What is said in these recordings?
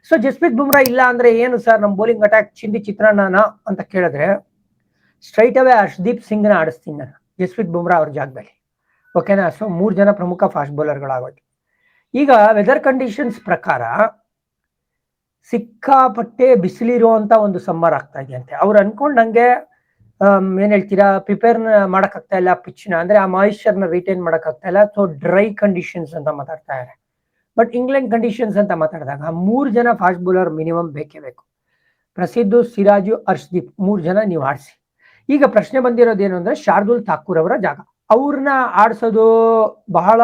So Jasprit Bumrah ಇಲ್ಲ ಅಂದ್ರೆ ಏನು ಸರ್ ನಮ್ಮ ಬೌಲಿಂಗ್ ಅಟ್ಯಾಕ್ ಚಿಂದಿ ಚಿತ್ರಾನ್ನ ಅಂತ ಕೇಳಿದ್ರೆ ಸ್ಟ್ರೈಟ್ ಅವೇ ಹರ್ಷದೀಪ್ ಸಿಂಗ್ನ ಆಡಿಸ್ತೀನಿ ನಾನು ಜಸ್ಪ್ರೀತ್ ಬುಮ್ರಾ ಅವ್ರ ಜಾಗದಲ್ಲಿ. ಓಕೆನಾ? ಸೊ 3 ಜನ ಪ್ರಮುಖ ಫಾಸ್ಟ್ ಬೌಲರ್ಗಳಾಗೋಯ್ತು. ಈಗ ವೆದರ್ ಕಂಡೀಷನ್ಸ್ ಪ್ರಕಾರ ಸಿಕ್ಕಾಪಟ್ಟೆ ಬಿಸಿಲಿರುವಂತ ಒಂದು ಸಮ್ಮರ್ ಆಗ್ತಾ ಇದೆ ಅಂತೆ. ಅವ್ರು ಅನ್ಕೊಂಡಂಗೆ ಏನ್ ಹೇಳ್ತೀರಾ, ಪ್ರಿಪೇರ್ ಮಾಡಕ್ ಆಗ್ತಾ ಇಲ್ಲ ಪಿಚ್ನ, ಅಂದ್ರೆ ಆ ಮಾಯಿಶ್ಚರ್ನ ರಿಟೈನ್ ಮಾಡಕ್ ಆಗ್ತಾ ಇಲ್ಲ. ಸೊ ಡ್ರೈ ಕಂಡೀಷನ್ಸ್ ಅಂತ ಮಾತಾಡ್ತಾ ಇದ್ದಾರೆ. ಬಟ್ ಇಂಗ್ಲೆಂಡ್ ಕಂಡೀಷನ್ಸ್ ಅಂತ ಮಾತಾಡಿದಾಗ 3 ಜನ ಫಾಸ್ಟ್ ಬೌಲರ್ ಮಿನಿಮಮ್ ಬೇಕೇ ಬೇಕು. ಪ್ರಸಿದ್ಧ, ಸಿರಾಜು, ಹರ್ಷದೀಪ್ 3 ಜನ ನೀವು ಆಡಿಸಿ. ಈಗ ಪ್ರಶ್ನೆ ಬಂದಿರೋದೇನು ಅಂದ್ರೆ ಶಾರ್ದುಲ್ ಠಾಕೂರ್ ಅವರ ಜಾಗ. ಅವ್ರನ್ನ ಆಡಿಸೋದು ಬಹಳ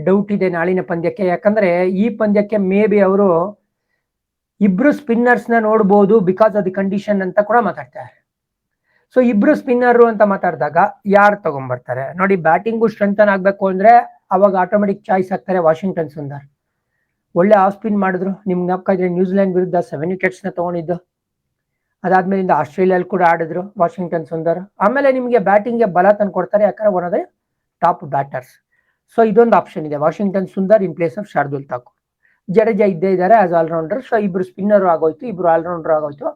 ಡೌಟ್ ಇದೆ ನಾಳಿನ ಪಂದ್ಯಕ್ಕೆ. ಯಾಕಂದ್ರೆ ಈ ಪಂದ್ಯಕ್ಕೆ ಮೇ ಬಿ ಅವರು ಇಬ್ರು ಸ್ಪಿನ್ನರ್ಸ್ ನ ನೋಡ್ಬೋದು ಬಿಕಾಸ್ ಆಫ್ ದಿ ಕಂಡೀಷನ್ ಅಂತ ಕೂಡ ಮಾತಾಡ್ತಾರೆ. ಸೊ ಇಬ್ರು ಸ್ಪಿನ್ನರ್ ಅಂತ ಮಾತಾಡಿದಾಗ ಯಾರು ತಗೊಂಡ್ಬರ್ತಾರೆ ನೋಡಿ. ಬ್ಯಾಟಿಂಗು ಸ್ಟ್ರೆಂಥನ್ ಆಗ್ಬೇಕು ಅಂದ್ರೆ ಅವಾಗ ಆಟೋಮೆಟಿಕ್ ಚಾಯ್ಸ್ ಆಗ್ತಾರೆ ವಾಷಿಂಗ್ಟನ್ ಸುಂದರ್. ಒಳ್ಳೆ ಆಫ್ ಸ್ಪಿನ್ ಮಾಡಿದ್ರು. ನಿಮ್ಗೆ ಜ್ಞಾಪಕ ಇದ್ರೆ ನ್ಯೂಜಿಲೆಂಡ್ ವಿರುದ್ಧ 7 ವಿಕೆಟ್ಸ್ ನ ತಗೊಂಡಿದ್ದು. ಅದಾದ್ಮೇಲಿಂದ ಆಸ್ಟ್ರೇಲಿಯಲ್ಲಿ ಕೂಡ ಆಡಿದ್ರು ವಾಷಿಂಗ್ಟನ್ ಸುಂದರ್. ಆಮೇಲೆ ನಿಮಗೆ ಬ್ಯಾಟಿಂಗ್ಗೆ ಬಲ ತಂದು ಕೊಡ್ತಾರೆ, ಯಾಕಂದ್ರೆ one of the top batters. So ಇದೊಂದು ಆಪ್ಷನ್ ಇದೆ, Washington Sundar in place of Shardul Thakur. Jadeja ಇದ್ದೇ ಇದ್ದಾರೆ ಆಸ್ ಆಲ್ರೌಂಡರ್. ಸೊ ಇಬ್ರು ಸ್ಪಿನ್ನರ್ ಆಗೋಯ್ತು, ಇಬ್ರು ಆಲ್ರೌಂಡರ್ ಆಗೋಯ್ತು.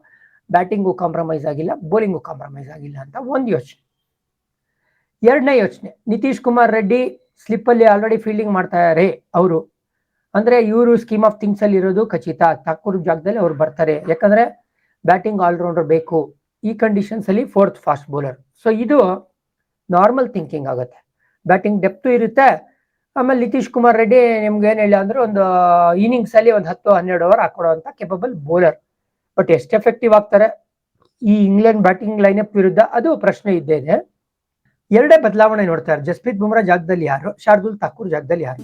ಬ್ಯಾಟಿಂಗು ಕಾಂಪ್ರಮೈಸ್ ಆಗಿಲ್ಲ, ಬೌಲಿಂಗು ಕಾಂಪ್ರಮೈಸ್ ಆಗಿಲ್ಲ ಅಂತ ಒಂದು ಯೋಚನೆ. ಎರಡನೇ ಯೋಚನೆ, ನಿತೀಶ್ ಕುಮಾರ್ ರೆಡ್ಡಿ ಸ್ಲಿಪ್ ಅಲ್ಲಿ ಆಲ್ರೆಡಿ ಫೀಲ್ಡಿಂಗ್ ಮಾಡ್ತಾ ಇದ್ದಾರೆ ಅವರು. ಅಂದ್ರೆ ಇವರು ಸ್ಕೀಮ್ ಆಫ್ ಥಿಂಗ್ಸ್ ಅಲ್ಲಿ ಇರೋದು ಖಚಿತ. ಠಾಕೂರ್ ಜಾಗದಲ್ಲಿ ಅವ್ರು ಬರ್ತಾರೆ, ಯಾಕಂದ್ರೆ ಬ್ಯಾಟಿಂಗ್ ಆಲ್ರೌಂಡರ್ ಬೇಕು ಈ ಕಂಡೀಷನ್ಸ್ ಅಲ್ಲಿ, 4th ಫಾಸ್ಟ್ ಬೌಲರ್. ಸೊ ಇದು ನಾರ್ಮಲ್ ಥಿಂಕಿಂಗ್ ಆಗುತ್ತೆ. ಬ್ಯಾಟಿಂಗ್ ಡೆಪ್ತ್ ಇರುತ್ತೆ. ಆಮೇಲೆ ನಿತೀಶ್ ಕುಮಾರ್ ರೆಡ್ಡಿ ನಿಮ್ಗೆ ಏನ್ ಹೇಳಿ ಅಂದ್ರೆ ಒಂದು ಇನ್ನಿಂಗ್ಸ್ ಅಲ್ಲಿ ಒಂದು 10-12 ಓವರ್ ಹಾಕೊಡುವಂತ ಕೇಪಬಲ್ ಬೌಲರ್. ಬಟ್ ಎಷ್ಟು ಎಫೆಕ್ಟಿವ್ ಆಗ್ತಾರೆ ಈ ಇಂಗ್ಲೆಂಡ್ ಬ್ಯಾಟಿಂಗ್ ಲೈನಪ್ ವಿರುದ್ಧ, ಅದು ಪ್ರಶ್ನೆ ಇದ್ದೇ ಇದೆ. ಎರಡೇ ಬದಲಾವಣೆ ನೋಡ್ತಾರೆ, ಜಸ್ಪ್ರೀತ್ ಬುಮ್ರಾ ಜಾಗದಲ್ಲಿ ಯಾರು, ಶಾರ್ದುಲ್ ಠಾಕೂರ್ ಜಾಗದಲ್ಲಿ ಯಾರು.